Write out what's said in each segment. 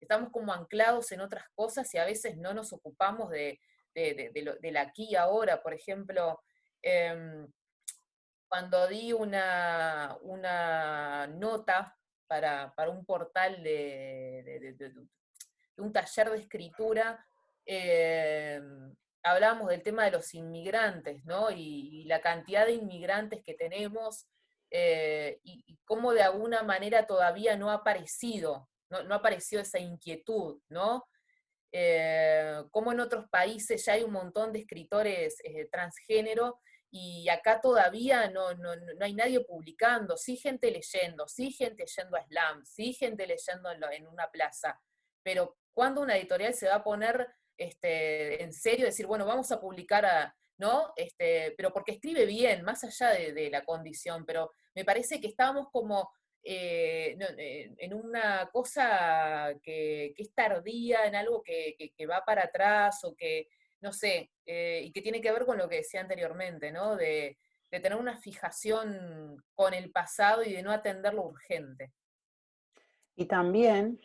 estamos como anclados en otras cosas y a veces no nos ocupamos del aquí y ahora. Por ejemplo, em, cuando di una nota para un portal de un taller de escritura, eh, hablábamos del tema de los inmigrantes, ¿no? Y la cantidad de inmigrantes que tenemos, y cómo de alguna manera todavía no ha aparecido, no ha aparecido esa inquietud, ¿no? Cómo en otros países ya hay un montón de escritores transgénero y acá todavía no hay nadie publicando, sí gente leyendo, sí gente yendo a slam, sí gente leyendo en una plaza, pero ¿cuándo una editorial se va a poner en serio, decir, bueno, vamos a publicar ¿no? Pero porque escribe bien, más allá de la condición, pero me parece que estábamos como en una cosa que es tardía, en algo que va para atrás o que, no sé, y que tiene que ver con lo que decía anteriormente, ¿no? De tener una fijación con el pasado y de no atender lo urgente. Y también,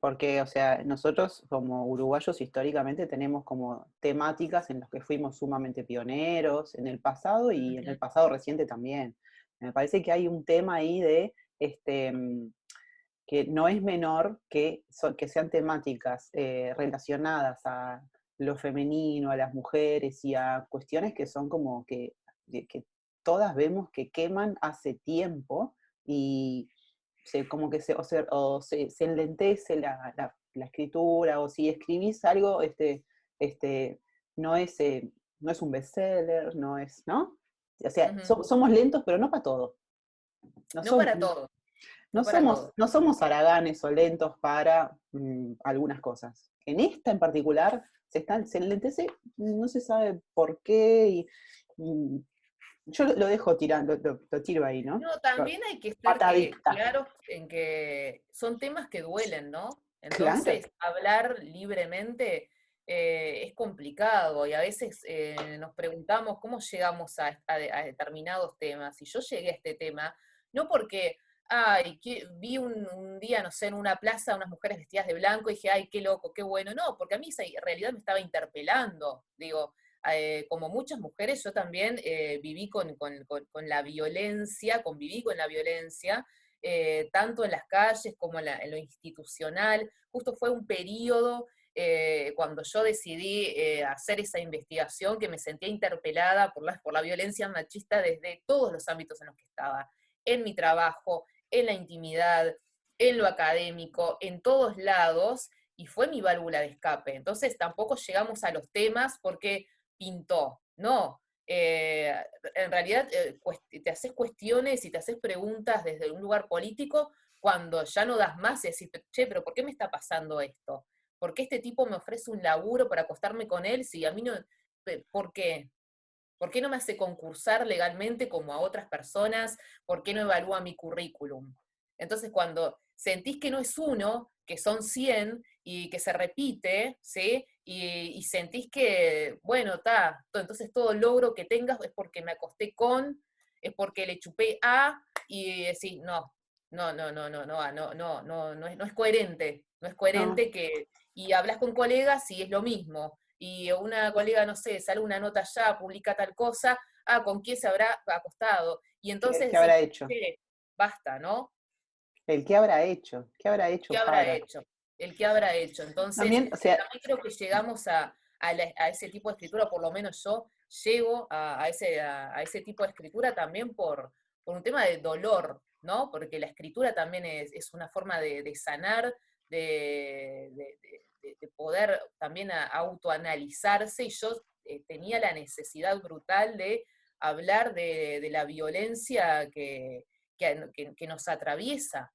porque, o sea, nosotros como uruguayos históricamente tenemos como temáticas en las que fuimos sumamente pioneros en el pasado y en el Ujú. pasado reciente también. Me parece que hay un tema ahí de, que no es menor que, que sean temáticas relacionadas a lo femenino, a las mujeres y a cuestiones que son como que todas vemos que queman hace tiempo y como que se enlentece la escritura, o si escribís algo, este, no es, no es un bestseller, no es, ¿no? O sea, Ujú. somos lentos, pero no para todo. No No para somos, todo, no para todo. no somos haraganes o lentos para algunas cosas. En esta en particular se enlentece, no se sabe por qué, y mm, yo lo dejo tirando, lo tiro ahí, ¿no? No, también hay que estar Patadita. claros en que son temas que duelen, ¿no? Claro. Entonces, hablar libremente es complicado y a veces nos preguntamos cómo llegamos a determinados temas. Y yo llegué a este tema no porque, ay, vi un día, no sé, en una plaza unas mujeres vestidas de blanco y dije, ay, qué loco, qué bueno. No, porque a mí esa realidad me estaba interpelando. Digo, como muchas mujeres, yo también viví con la violencia, conviví con la violencia, tanto en las calles como en lo institucional. Justo fue un periodo cuando yo decidí hacer esa investigación que me sentía interpelada por la violencia machista desde todos los ámbitos en los que estaba, en mi trabajo, en la intimidad, en lo académico, en todos lados, y fue mi válvula de escape. Entonces tampoco llegamos a los temas porque pintó. No, en realidad te haces cuestiones y te haces preguntas desde un lugar político cuando ya no das más y decís, che, pero ¿por qué me está pasando esto? ¿Por qué este tipo me ofrece un laburo para acostarme con él si a mí no... ¿Por qué? ¿Por qué no me hace concursar legalmente como a otras personas? ¿Por qué no evalúa mi currículum? Entonces, cuando sentís que no es uno, que son 100 y que se repite, ¿sí? Y sentís que, bueno, está, entonces todo logro que tengas es porque me acosté con, es porque le chupé a, y decís, no es coherente, no es No, coherente que, y hablas con colegas y es lo mismo, y una colega, no sé, sale una nota allá, publica tal cosa, ¿con quién se habrá acostado? Y entonces ¿qué decís, habrá hecho? che, basta, ¿no? El qué habrá hecho, qué habrá hecho ¿Qué habrá para. hecho? El qué habrá hecho. Entonces, También, o sea, también creo que llegamos a ese tipo de escritura, por lo menos yo llego a ese tipo de escritura también por un tema de dolor, ¿no? Porque la escritura también es una forma de sanar, de poder también autoanalizarse, y yo tenía la necesidad brutal de hablar de la violencia que nos mm, atraviesa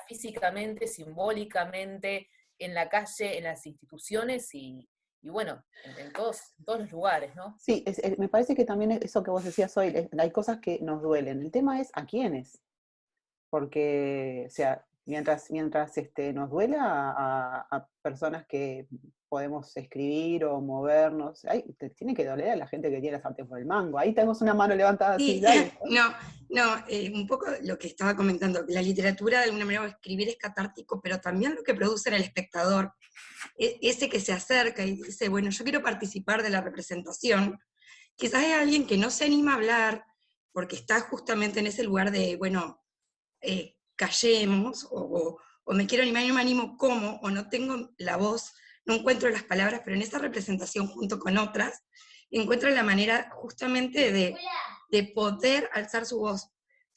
físicamente, simbólicamente, en la calle, en las instituciones y bueno, en todos los lugares, ¿no? sí, me parece que también eso que vos decías hoy, hay cosas que nos duelen. El tema es a quiénes, porque, o sea, mientras nos duela a personas que podemos escribir o movernos. Ay, te tiene que doler a la gente que tiene la sartén por el mango. Ahí tenemos una mano levantada así, Sí, dale. no, un poco lo que estaba comentando, que la literatura de alguna manera, escribir es catártico, pero también lo que produce en el espectador, ese que se acerca y dice, bueno, yo quiero participar de la representación, quizás es alguien que no se anima a hablar porque está justamente en ese lugar de, bueno, callemos, o me quiero animar y no me animo cómo, o no tengo la voz, no encuentro las palabras, pero en esa representación junto con otras, encuentro la manera justamente de poder alzar su voz.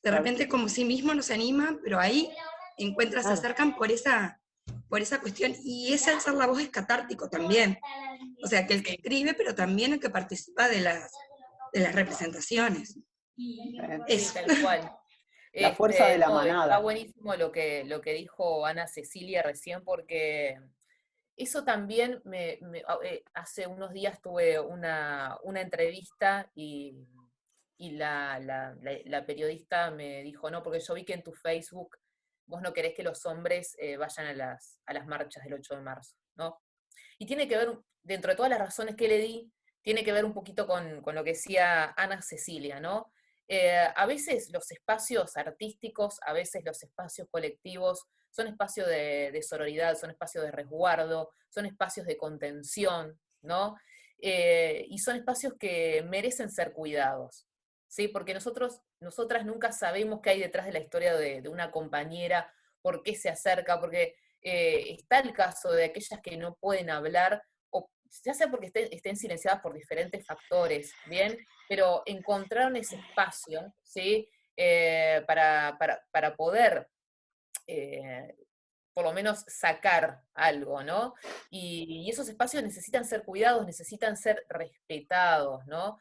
De Claro, repente como sí mismo no se animan, pero ahí se claro. acercan por esa cuestión, y ese alzar la voz es catártico también. O sea, que el que Sí, escribe, pero también el que participa de las representaciones. sí, Eso. tal cual. La fuerza de la No, está manada. buenísimo lo que dijo Ana Cecilia recién, porque eso también hace unos días tuve una entrevista y la periodista me dijo, no, porque yo vi que en tu Facebook vos no querés que los hombres vayan a las marchas del 8 de marzo, ¿no? Y tiene que ver, dentro de todas las razones que le di, tiene que ver un poquito con lo que decía Ana Cecilia, ¿no? A veces los espacios artísticos, a veces los espacios colectivos, son espacios de sororidad, son espacios de resguardo, son espacios de contención, ¿no? Y son espacios que merecen ser cuidados, ¿sí? Porque nosotras nunca sabemos qué hay detrás de la historia de una compañera, por qué se acerca, porque está el caso de aquellas que no pueden hablar, o ya sea porque estén silenciadas por diferentes factores, ¿bien? Pero encontraron ese espacio, ¿sí? Para poder, eh, por lo menos, sacar algo, ¿no? Y esos espacios necesitan ser cuidados, necesitan ser respetados, ¿no?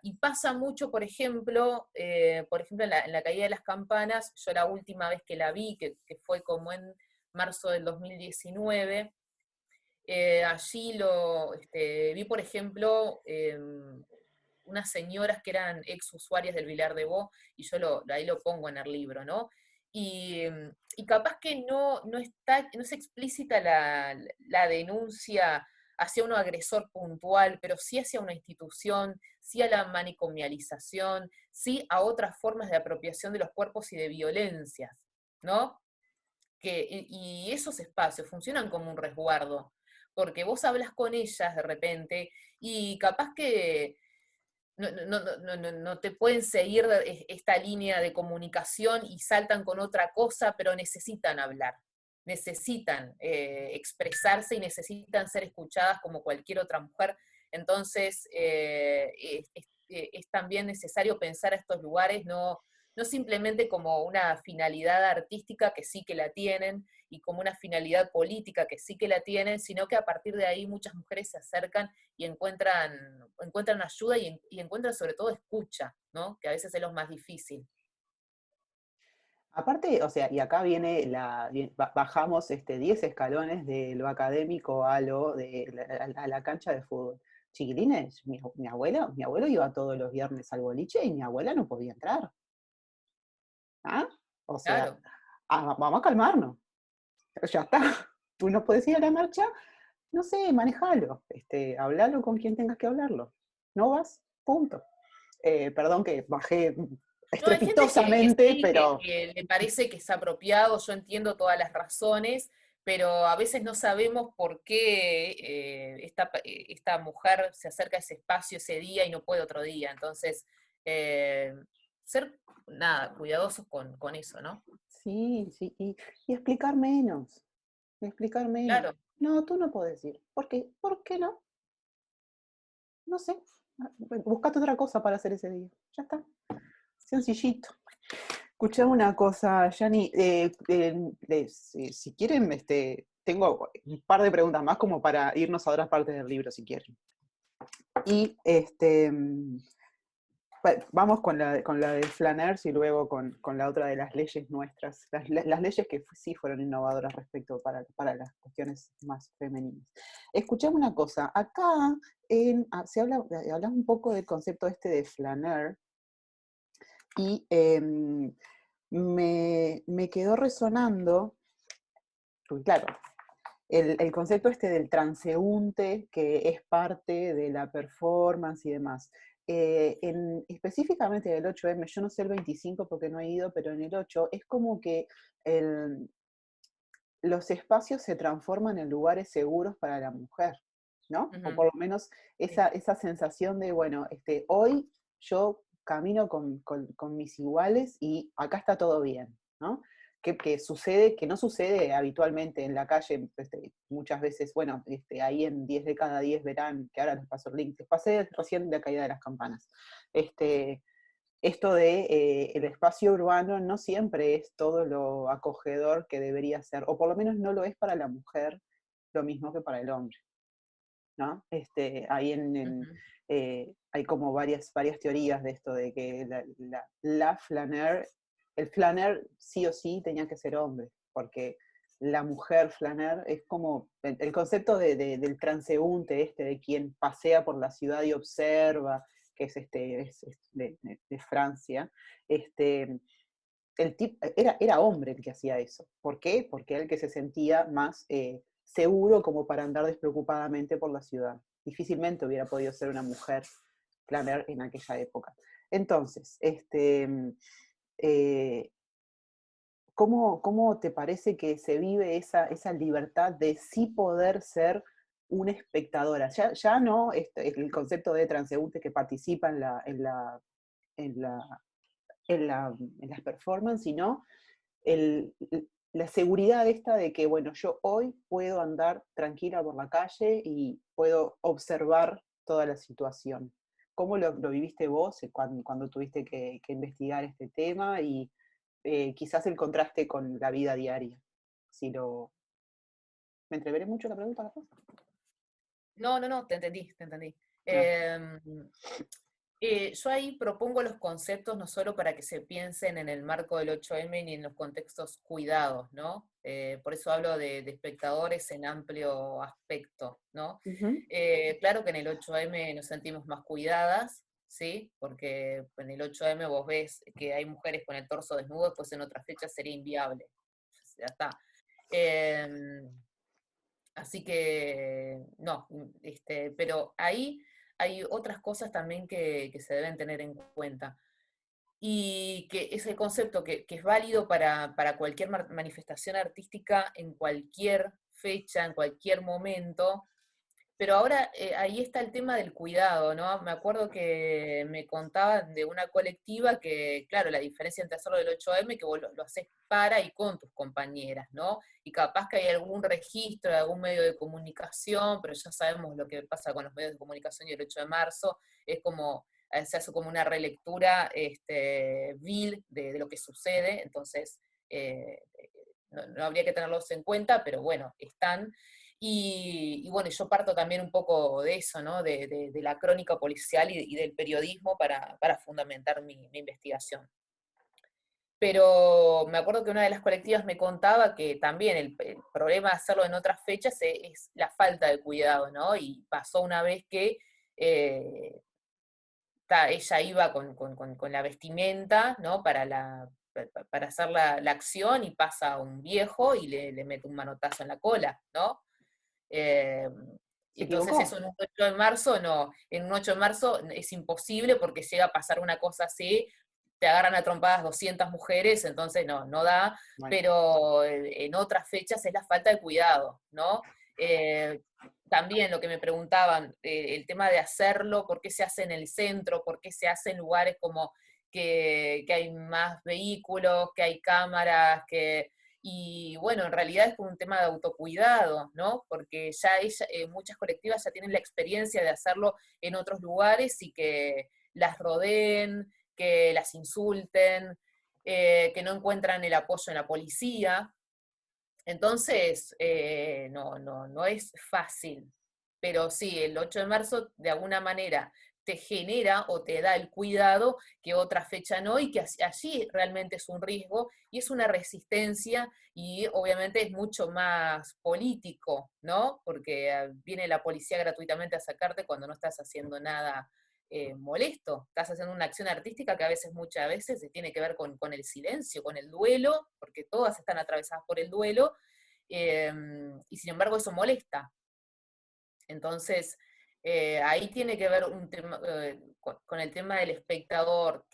Y pasa mucho, por ejemplo, en la caída de las campanas, yo la última vez que la vi, que fue como en marzo del 2019, allí vi, por ejemplo, unas señoras que eran ex usuarias del Vilar de Bo, y yo ahí lo pongo en el libro, ¿no? Y capaz que no es explícita la denuncia hacia un agresor puntual, pero sí hacia una institución, sí a la manicomialización, sí a otras formas de apropiación de los cuerpos y de violencias, ¿no? Y esos espacios funcionan como un resguardo, porque vos hablas con ellas de repente y capaz que no te pueden seguir esta línea de comunicación y saltan con otra cosa, pero necesitan hablar, necesitan expresarse y necesitan ser escuchadas como cualquier otra mujer. Entonces, es también necesario pensar a estos lugares no simplemente como una finalidad artística, que sí que la tienen, y como una finalidad política, que sí que la tienen, sino que a partir de ahí muchas mujeres se acercan y encuentran ayuda y encuentran sobre todo escucha, ¿no? Que a veces es lo más difícil. Aparte, o sea, y acá viene bajamos 10 escalones de lo académico a la cancha de fútbol. Chiquilines, mi abuelo iba todos los viernes al boliche y mi abuela no podía entrar. ¿Ah? O sea, Claro, vamos a calmarnos. Ya está. Tú no puedes ir a la marcha, no sé, manejalo. Hablalo con quien tengas que hablarlo. No vas, punto. Perdón que bajé no, hay gente que estrepitosamente, sí, que, pero que le parece que es apropiado, yo entiendo todas las razones, pero a veces no sabemos por qué esta mujer se acerca a ese espacio ese día y no puede otro día. Entonces, eh, ser, nada, cuidadosos con eso, ¿no? sí, sí, y explicar menos, y explicar menos. Claro. No, tú no puedes ir. ¿Por qué? ¿Por qué no? No sé. Buscate otra cosa para hacer ese día. Ya está. Sencillito. Escuchame una cosa, Yanni. Si quieren, tengo un par de preguntas más como para irnos a otras partes del libro, si quieren. Y vamos con la de Flaners y luego con la otra de las leyes nuestras, las leyes que sí fueron innovadoras respecto para las cuestiones más femeninas. Escuchame una cosa, acá hablamos un poco del concepto de flaner y me quedó resonando, porque claro, el concepto este del transeúnte, que es parte de la performance y demás. Específicamente del 8M, yo no sé el 25 porque no he ido, pero en el 8 es como que el, los espacios se transforman en lugares seguros para la mujer, ¿no? O Ujú, por lo menos sí. esa sensación de, bueno, hoy yo camino con mis iguales y acá está todo bien, ¿no? Que sucede, que no sucede habitualmente en la calle, muchas veces, bueno, ahí en 10 de cada 10 verán, que ahora les paso el link, les pasé recién la caída de las campanas. Esto de el espacio urbano no siempre es todo lo acogedor que debería ser, o por lo menos no lo es para la mujer lo mismo que para el hombre, ¿no? Ahí Ujú. hay como varias teorías de esto, de que la flaner, el flaner sí o sí tenía que ser hombre, porque la mujer flaner es como el concepto del transeúnte, de quien pasea por la ciudad y observa, que es de Francia. Era hombre el que hacía eso. ¿Por qué? Porque era el que se sentía más seguro como para andar despreocupadamente por la ciudad. Difícilmente hubiera podido ser una mujer planner en aquella época. Entonces, eh, ¿cómo te parece que se vive esa libertad de sí poder ser una espectadora? Ya no el concepto de transeúnte que participa en la, en las performances, sino el, la seguridad esta de que, bueno, yo hoy puedo andar tranquila por la calle y puedo observar toda la situación. ¿Cómo lo viviste vos cuando tuviste que investigar este tema y quizás el contraste con la vida diaria? Si lo... ¿Me entreveré mucho la pregunta, capaz? No, no, no, te entendí, te entendí. Ah, Em, yo ahí propongo los conceptos no solo para que se piensen en el marco del 8M ni en los contextos cuidados, ¿no? Por eso hablo de espectadores en amplio aspecto, ¿no? ujú. Claro que en el 8M nos sentimos más cuidadas, ¿sí? Porque en el 8M vos ves que hay mujeres con el torso desnudo, después en otra fecha sería inviable. Ya está. Em, Así que, no, pero ahí hay otras cosas también que se deben tener en cuenta. Y que es el concepto que es válido para cualquier manifestación artística en cualquier fecha, en cualquier momento, pero ahora ahí está el tema del cuidado, ¿no? Me acuerdo que me contaban de una colectiva que, claro, la diferencia entre hacerlo del 8M, que vos lo haces para y con tus compañeras, ¿no? Y capaz que hay algún registro de algún medio de comunicación, pero ya sabemos lo que pasa con los medios de comunicación y el 8 de marzo, es como, se hace como una relectura vil de lo que sucede, entonces no habría que tenerlos en cuenta, pero bueno, están. Y bueno, yo parto también un poco de eso, ¿no? De la crónica policial y del periodismo para fundamentar mi investigación. Pero me acuerdo que una de las colectivas me contaba que también el problema de hacerlo en otras fechas es la falta de cuidado, ¿no? Y pasó una vez que ella iba con la vestimenta, ¿no? Para hacer la acción y pasa un viejo y le mete un manotazo en la cola, ¿no? Eh, ¿Se entonces equivocó? eso en un 8 de marzo no, en un 8 de marzo es imposible porque llega a pasar una cosa así, te agarran a trompadas 200 mujeres, entonces no da, Bueno, pero en otras fechas es la falta de cuidado, ¿no? Eh, También lo que me preguntaban, el tema de hacerlo, por qué se hace en el centro, por qué se hace en lugares como que hay más vehículos, que hay cámaras, y bueno, en realidad es un tema de autocuidado, ¿no? Porque ya muchas colectivas ya tienen la experiencia de hacerlo en otros lugares y que las rodeen, que las insulten, que no encuentran el apoyo en la policía. Entonces, no es fácil, pero sí, el 8 de marzo de alguna manera te genera o te da el cuidado que otra fecha no, y que allí realmente es un riesgo y es una resistencia y obviamente es mucho más político, ¿no? Porque viene la policía gratuitamente a sacarte cuando no estás haciendo nada molesto, estás haciendo una acción artística que a veces, muchas veces, se tiene que ver con el silencio, con el duelo, porque todas están atravesadas por el duelo, y sin embargo eso molesta. Entonces, ahí tiene que ver un tema, con el tema del espectador,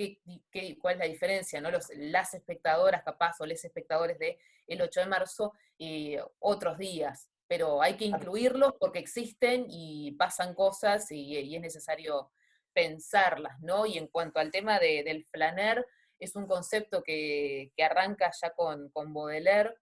cuál es la diferencia, ¿no? Las espectadoras capaz o los espectadores de el 8 de marzo y otros días, pero hay que incluirlos porque existen y pasan cosas y es necesario pensarlas, ¿no? Y en cuanto al tema del flaner, es un concepto que arranca ya con Baudelaire,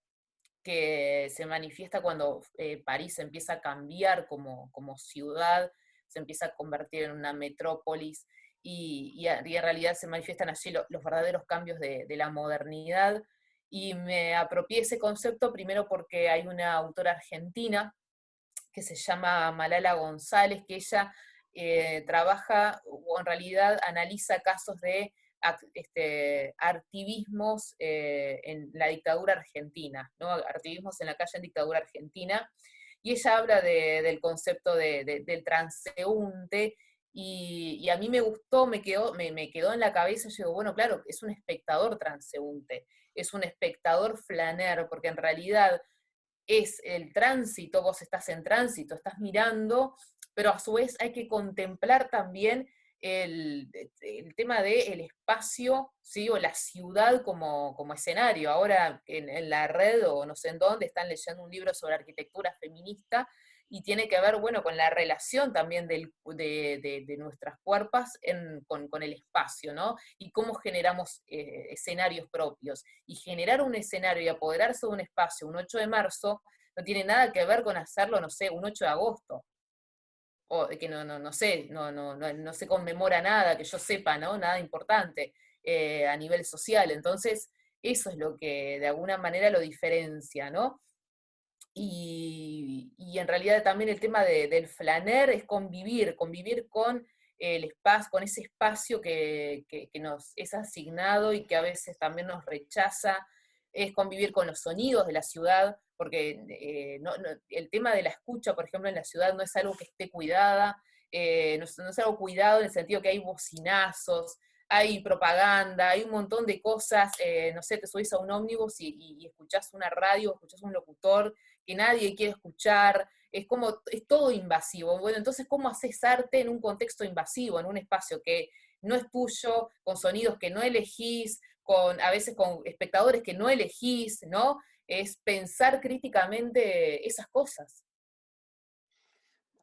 que se manifiesta cuando París empieza a cambiar como ciudad, se empieza a convertir en una metrópolis, y en realidad se manifiestan allí los verdaderos cambios de la modernidad. Y me apropié ese concepto primero porque hay una autora argentina que se llama Malala González, que ella trabaja, o en realidad analiza casos de activismos en la dictadura argentina, ¿no? Activismos en la calle en dictadura argentina, y ella habla del concepto del transeúnte, y a mí me gustó, me quedó en la cabeza, yo digo, bueno, claro, es un espectador transeúnte, es un espectador flaner, porque en realidad es el tránsito, vos estás en tránsito, estás mirando, pero a su vez hay que contemplar también el tema del espacio, ¿sí? O la ciudad como escenario. Ahora en la red o no sé en dónde están leyendo un libro sobre arquitectura feminista y tiene que ver, bueno, con la relación también de nuestras cuerpos con el espacio, ¿no? Y cómo generamos escenarios propios. Y generar un escenario y apoderarse de un espacio, un 8 de marzo, no tiene nada que ver con hacerlo, no sé, un 8 de agosto. O que no sé, no se conmemora nada, que yo sepa, ¿no? Nada importante a nivel social. Entonces, eso es lo que de alguna manera lo diferencia, ¿no? Y en realidad también el tema del flaner es convivir con el espacio, con ese espacio que nos es asignado y que a veces también nos rechaza, es convivir con los sonidos de la ciudad, porque el tema de la escucha, por ejemplo, en la ciudad no es algo que esté cuidada, no es algo cuidado en el sentido que hay bocinazos, hay propaganda, hay un montón de cosas, no sé, te subís a un ómnibus y escuchás una radio, escuchás un locutor que nadie quiere escuchar, es todo invasivo. Bueno, entonces, ¿cómo haces arte en un contexto invasivo, en un espacio que no es tuyo, con sonidos que no elegís, a veces con espectadores que no elegís, ¿no? Es pensar críticamente esas cosas.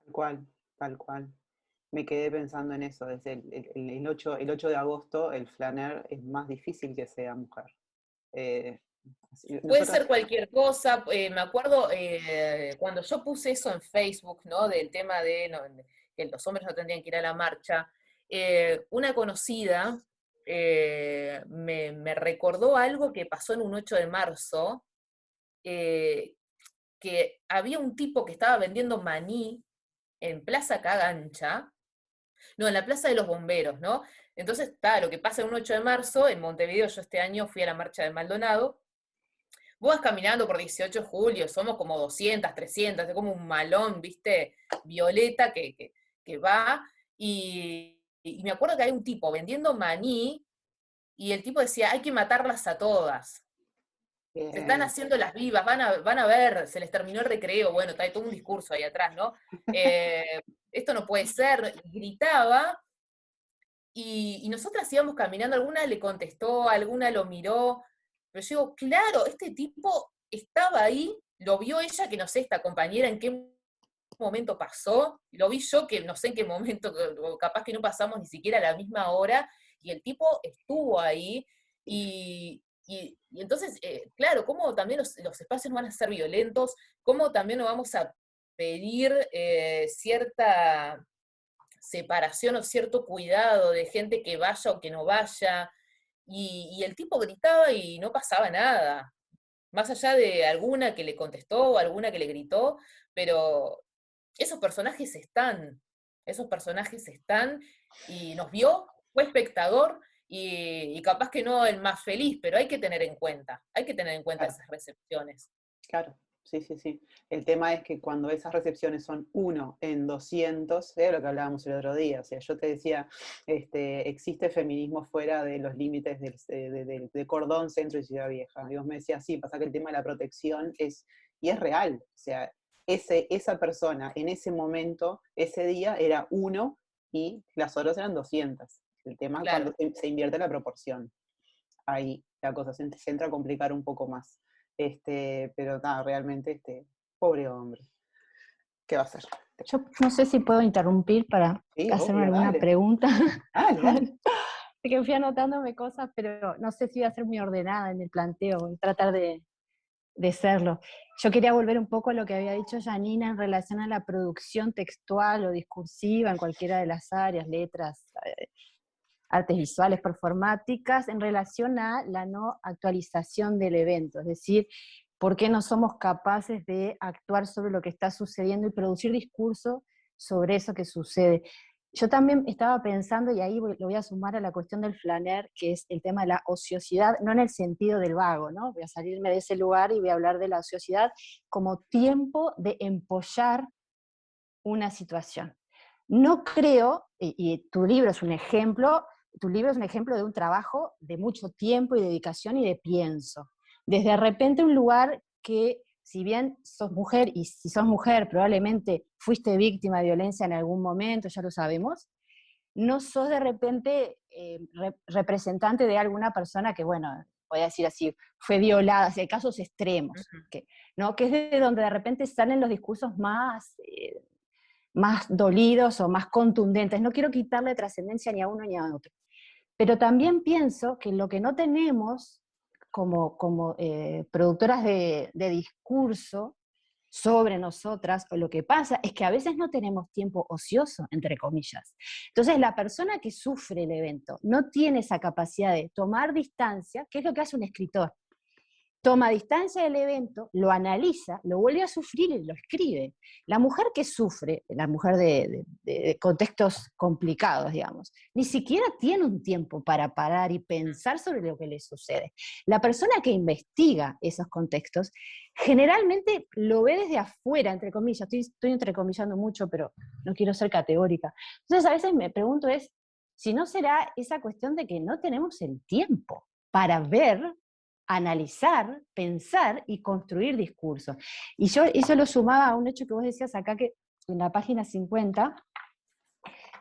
Tal cual, tal cual. Me quedé pensando en eso, desde el 8 de agosto el flaner es más difícil que sea mujer. Eh, Puede nosotras, ser cualquier cosa, me acuerdo cuando yo puse eso en Facebook, ¿no? Del tema de que los hombres no tendrían que ir a la marcha, una conocida me recordó algo que pasó en un 8 de marzo, eh, que había un tipo que estaba vendiendo maní en Plaza Cagancha, no, en la Plaza de los Bomberos, ¿no? Entonces, está, lo que pasa en un 8 de marzo, en Montevideo, yo este año fui a la marcha de Maldonado. Vos vas caminando por 18 de julio, somos como 200, 300, es como un malón, ¿viste? Violeta que va, y me acuerdo que hay un tipo vendiendo maní, y el tipo decía, hay que matarlas a todas. Se están haciendo las vivas, van a ver, se les terminó el recreo, bueno, hay todo un discurso ahí atrás, ¿no? Esto no puede ser, gritaba, y nosotras íbamos caminando, alguna le contestó, alguna lo miró, pero yo digo, claro, este tipo estaba ahí, lo vio ella, que no sé, esta compañera en qué momento pasó, y lo vi yo, que no sé en qué momento, o capaz que no pasamos ni siquiera a la misma hora, y el tipo estuvo ahí, y entonces, claro, cómo también los espacios van a ser violentos, cómo también nos vamos a pedir cierta separación o cierto cuidado de gente que vaya o que no vaya, y el tipo gritaba y no pasaba nada, más allá de alguna que le contestó o alguna que le gritó, pero esos personajes están, y nos vio, fue espectador, y capaz que no el más feliz, pero hay que tener en cuenta claro, esas recepciones. claro, sí, sí, sí. El tema es que cuando esas recepciones son 1 en 200, es lo que hablábamos el otro día, o sea, yo te decía, existe feminismo fuera de los límites de Cordón, Centro y Ciudad Vieja. Y vos me decías, sí, pasa que el tema de la protección es y es real. O sea, esa persona en ese momento, ese día, era 1 y las horas eran 200. El tema es cuando Claro. se invierte la proporción. Ahí la cosa se entra a complicar un poco más. Pero nada, realmente, pobre hombre. ¿Qué va a hacer? Yo no sé si puedo interrumpir para Sí, hacerme obvio, alguna dale. pregunta. Dale. Que fui anotándome cosas, pero no sé si voy a ser muy ordenada en el planteo, voy a tratar de serlo. Yo quería volver un poco a lo que había dicho Janina en relación a la producción textual o discursiva en cualquiera de las áreas, letras, artes visuales, performáticas, en relación a la no actualización del evento, es decir, por qué no somos capaces de actuar sobre lo que está sucediendo y producir discurso sobre eso que sucede. Yo también estaba pensando, y ahí lo voy a sumar a la cuestión del flaner, que es el tema de la ociosidad, no en el sentido del vago, ¿no? Voy a salirme de ese lugar y voy a hablar de la ociosidad como tiempo de empollar una situación. No creo, y tu libro es un ejemplo, tu libro es un ejemplo de un trabajo de mucho tiempo y dedicación y de pienso. Desde de repente un lugar que, si bien sos mujer, y si sos mujer probablemente fuiste víctima de violencia en algún momento, ya lo sabemos, no sos de repente representante de alguna persona que, bueno, voy a decir así, fue violada, o sea, hay casos extremos, Ujú. ¿no? Que es de donde de repente salen los discursos más dolidos o más contundentes. No quiero quitarle trascendencia ni a uno ni a otro. Pero también pienso que lo que no tenemos como productoras de discurso sobre nosotras, o lo que pasa es que a veces no tenemos tiempo ocioso, entre comillas. Entonces la persona que sufre el evento no tiene esa capacidad de tomar distancia, que es lo que hace un escritor. Toma distancia del evento, lo analiza, lo vuelve a sufrir y lo escribe. La mujer que sufre, la mujer de contextos complicados, digamos, ni siquiera tiene un tiempo para parar y pensar sobre lo que le sucede. La persona que investiga esos contextos generalmente lo ve desde afuera, entre comillas. Estoy entrecomillando mucho, pero no quiero ser categórica. Entonces a veces me pregunto si no será esa cuestión de que no tenemos el tiempo para ver, analizar, pensar y construir discursos. Y yo eso lo sumaba a un hecho que vos decías acá, que en la página 50,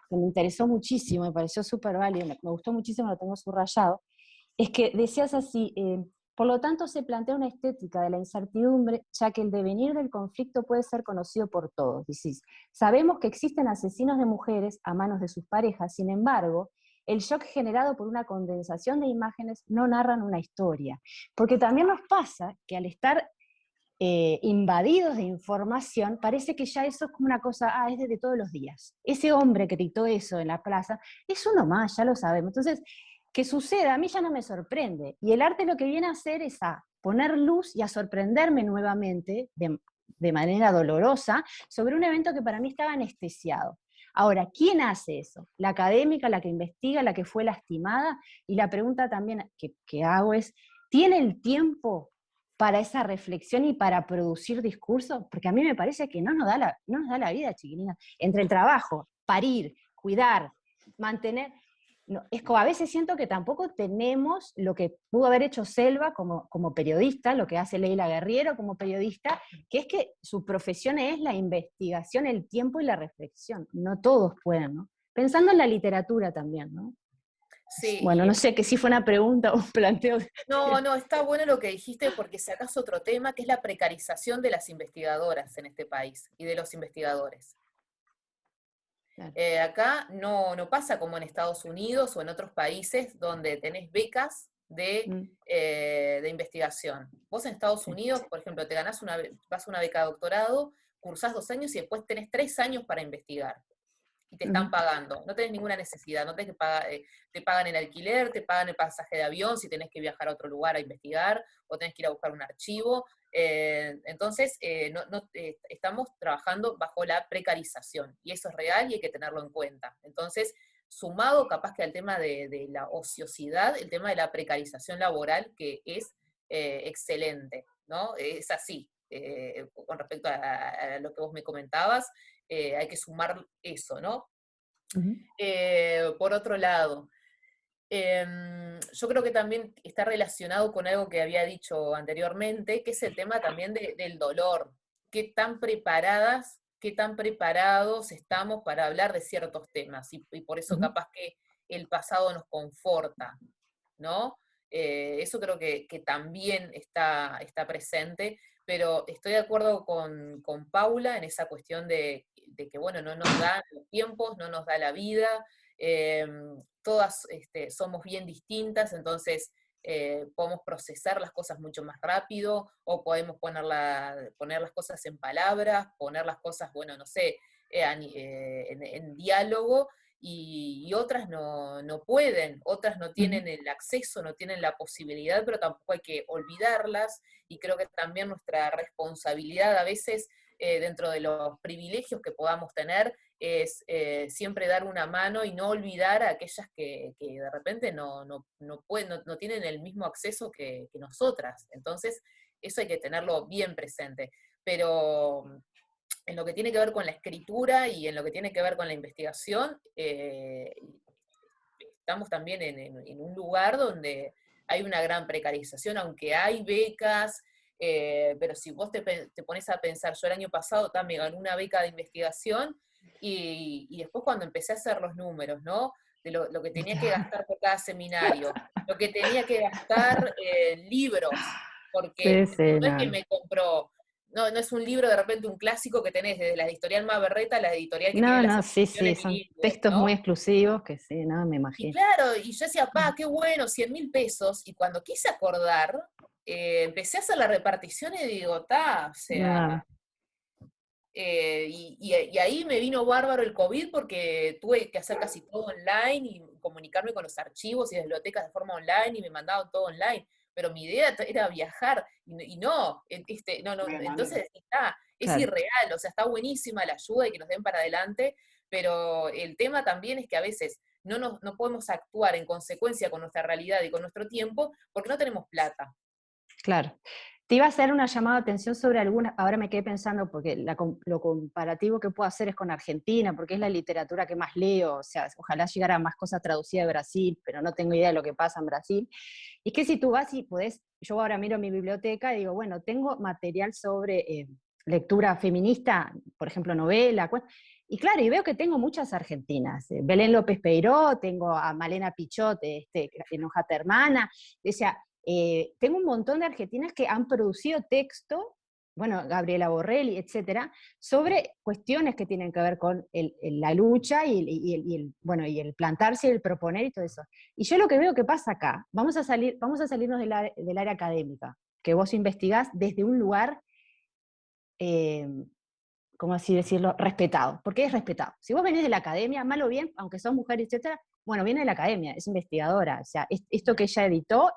que me interesó muchísimo, me pareció súper válido, me gustó muchísimo, lo tengo subrayado, es que decías así, por lo tanto se plantea una estética de la incertidumbre, ya que el devenir del conflicto puede ser conocido por todos. Decís, sabemos que existen asesinos de mujeres a manos de sus parejas, sin embargo, el shock generado por una condensación de imágenes no narran una historia. Porque también nos pasa que al estar invadidos de información, parece que ya eso es como una cosa, es de todos los días. Ese hombre que gritó eso en la plaza es uno más, ya lo sabemos. Entonces, que suceda, a mí ya no me sorprende. Y el arte lo que viene a hacer es a poner luz y a sorprenderme nuevamente, de manera dolorosa, sobre un evento que para mí estaba anestesiado. Ahora, ¿quién hace eso? La académica, la que investiga, la que fue lastimada. Y la pregunta también que hago es, ¿tiene el tiempo para esa reflexión y para producir discursos? Porque a mí me parece que no nos da la vida, chiquilina. Entre el trabajo, parir, cuidar, mantener... No, es como a veces siento que tampoco tenemos lo que pudo haber hecho Selva como periodista, lo que hace Leila Guerriero como periodista, que es que su profesión es la investigación, el tiempo y la reflexión. No todos pueden, ¿no? Pensando en la literatura también, ¿no? Sí, Bueno, no sé que si fue una pregunta o un planteo. no, está bueno lo que dijiste porque sacás otro tema que es la precarización de las investigadoras en este país y de los investigadores. Claro. Acá no pasa como en Estados Unidos o en otros países donde tenés becas de investigación. Vos en Estados Sí. Unidos, por ejemplo, vas a una beca de doctorado, cursás 2 años y después tenés 3 años para investigar. Y te están pagando, no tenés ninguna necesidad, no tenés que pagar, te pagan el alquiler, te pagan el pasaje de avión si tenés que viajar a otro lugar a investigar, o tenés que ir a buscar un archivo. Entonces, estamos trabajando bajo la precarización, y eso es real y hay que tenerlo en cuenta. Entonces, sumado capaz que al tema de la ociosidad, el tema de la precarización laboral, que es excelente, ¿no? Es así. Con respecto a lo que vos me comentabas, hay que sumar eso, ¿no? Por otro lado, Yo creo que también está relacionado con algo que había dicho anteriormente, que es el tema también del dolor. Qué tan preparadas, qué tan preparados estamos para hablar de ciertos temas, y por eso capaz que el pasado nos conforta, ¿no? Eso creo que también está presente, pero estoy de acuerdo con Paula en esa cuestión de que, bueno, no nos dan los tiempos, no nos da la vida, todas somos bien distintas, entonces podemos procesar las cosas mucho más rápido, o podemos poner las cosas en palabras, poner las cosas, bueno, no sé, en diálogo, y otras no pueden, otras no tienen el acceso, no tienen la posibilidad, pero tampoco hay que olvidarlas, y creo que también nuestra responsabilidad a veces, dentro de los privilegios que podamos tener, es siempre dar una mano y no olvidar a aquellas que de repente no pueden, no tienen el mismo acceso que nosotras. Entonces, eso hay que tenerlo bien presente. Pero en lo que tiene que ver con la escritura y en lo que tiene que ver con la investigación, estamos también en un lugar donde hay una gran precarización, aunque hay becas, pero si vos te pones a pensar, yo el año pasado también gané una beca de investigación, y después cuando empecé a hacer los números, ¿no? De lo que tenía que gastar por cada seminario, lo que tenía que gastar en libros, porque Sí, sí, no es que no. me compró, no es un libro de repente un clásico que tenés desde la editorial más berreta a la editorial que tiene No, las no, sí, sí, ediciones son bilingües, textos muy ¿no? exclusivos que sí, no, me Y imagino. claro, y yo decía, qué bueno, 100.000 pesos, y cuando quise acordar, empecé a hacer la repartición y digo, o sea, No, y ahí me vino bárbaro el COVID porque tuve que hacer casi todo online y comunicarme con los archivos y las bibliotecas de forma online, y me mandaban todo online. Pero mi idea era viajar, y no, no, No hay manera. entonces es claro. irreal, o sea, está buenísima la ayuda y que nos den para adelante, pero el tema también es que a veces no podemos actuar en consecuencia con nuestra realidad y con nuestro tiempo porque no tenemos plata. Claro. Te iba a hacer una llamada de atención sobre algunas, ahora me quedé pensando, porque lo comparativo que puedo hacer es con Argentina, porque es la literatura que más leo, o sea, ojalá llegara más cosas traducidas de Brasil, pero no tengo idea de lo que pasa en Brasil. Y es que si tú vas y podés, yo ahora miro mi biblioteca y digo, bueno, tengo material sobre lectura feminista, por ejemplo, novela, y claro, y veo que tengo muchas argentinas. Belén López Peiró, tengo a Malena Pichot, Enojata Hermana, decía, tengo un montón de argentinas que han producido texto, bueno, Gabriela Borrelli, etcétera, sobre cuestiones que tienen que ver con la lucha bueno, y el plantarse y el proponer y todo eso. Y yo lo que veo que pasa acá, vamos a salirnos del área académica, que vos investigás desde un lugar, eh, ¿cómo así decirlo?, respetado. ¿Por qué es respetado? Si vos venís de la academia, mal o bien, aunque sos mujer, etcétera, bueno, viene de la academia, es investigadora, o sea, esto que ella editó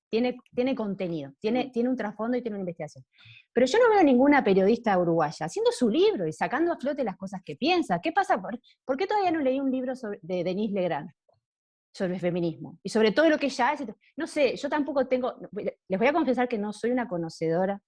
tiene contenido, tiene un trasfondo y tiene una investigación. Pero yo no veo ninguna periodista uruguaya haciendo su libro y sacando a flote las cosas que piensa. ¿Qué pasa? ¿Por qué todavía no leí un libro de Denise Legrand sobre el feminismo? Y sobre todo lo que ella es. No sé, yo tampoco tengo, les voy a confesar que no soy una conocedora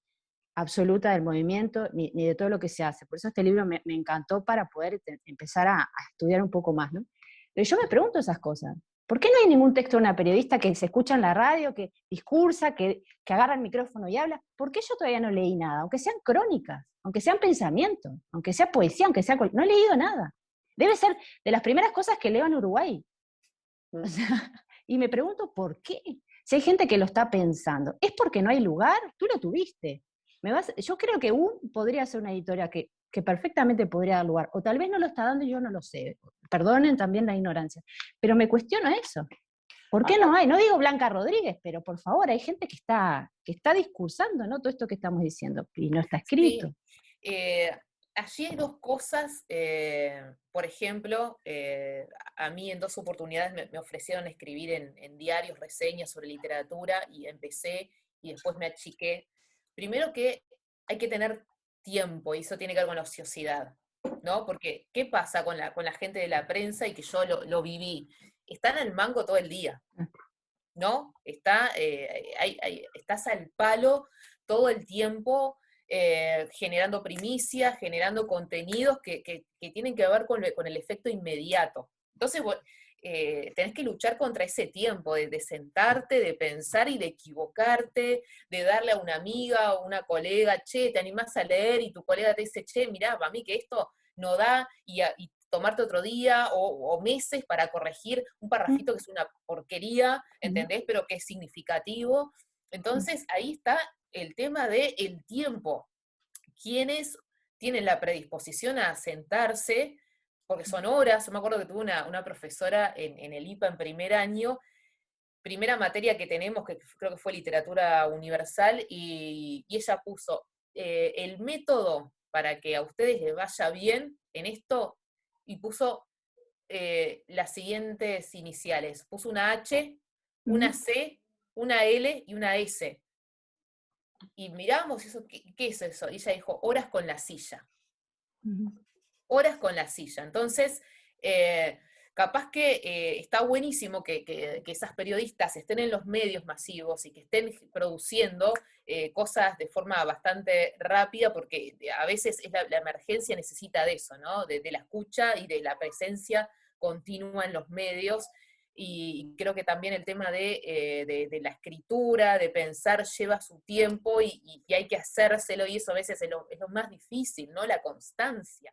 absoluta del movimiento ni de todo lo que se hace. Por eso este libro me encantó para poder empezar a estudiar un poco más, ¿no? Pero yo me pregunto esas cosas. ¿Por qué no hay ningún texto de una periodista que se escucha en la radio, que discursa, que agarra el micrófono y habla? ¿Por qué yo todavía no leí nada? Aunque sean crónicas, aunque sean pensamientos, aunque sea poesía, aunque sea... No he leído nada. Debe ser de las primeras cosas que leo en Uruguay. O sea, y me pregunto por qué. Si hay gente que lo está pensando, ¿es porque no hay lugar? Tú lo tuviste. Yo creo que podría ser una editorial que perfectamente podría dar lugar, o tal vez no lo está dando y yo no lo sé. Perdonen también la ignorancia. Pero me cuestiono eso. ¿Por qué Acá, no hay? No digo Blanca Rodríguez, pero por favor, hay gente que está discursando, ¿no? Todo esto que estamos diciendo, y no está escrito. Sí. Allí hay dos cosas, por ejemplo, a mí en 2 oportunidades me ofrecieron escribir en diarios reseñas sobre literatura, y empecé y después me achiqué. Primero que hay que tener tiempo, y eso tiene que ver con la ociosidad, ¿no? Porque, ¿qué pasa con la gente de la prensa? Y que yo lo viví. Están al mango todo el día, ¿no? Estás al palo todo el tiempo, generando primicias, generando contenidos que tienen que ver con el efecto inmediato. Entonces, tenés que luchar contra ese tiempo de sentarte, de pensar y de equivocarte, de darle a una amiga o una colega, che, te animás a leer, y tu colega te dice, che, mirá, para mí que esto no da, y tomarte otro día o meses para corregir un parrafito que es una porquería, ¿entendés? Pero que es significativo. Entonces ahí está el tema del tiempo. ¿Quiénes tienen la predisposición a sentarse? Porque son horas. Yo me acuerdo que tuve una profesora en el IPA en primer año, primera materia que tenemos, que creo que fue literatura universal, y ella puso el método para que a ustedes les vaya bien en esto, y puso las siguientes iniciales. Puso una H, una C, una L y una S. Y miramos eso, ¿qué es eso? Y ella dijo, horas con la silla. Horas con la silla. Entonces, capaz que está buenísimo que esas periodistas estén en los medios masivos y que estén produciendo cosas de forma bastante rápida, porque a veces la emergencia necesita de eso, ¿no? De la escucha y de la presencia continua en los medios. Y creo que también el tema de la escritura, de pensar, lleva su tiempo y hay que hacérselo, y eso a veces es lo más difícil, ¿no? La constancia.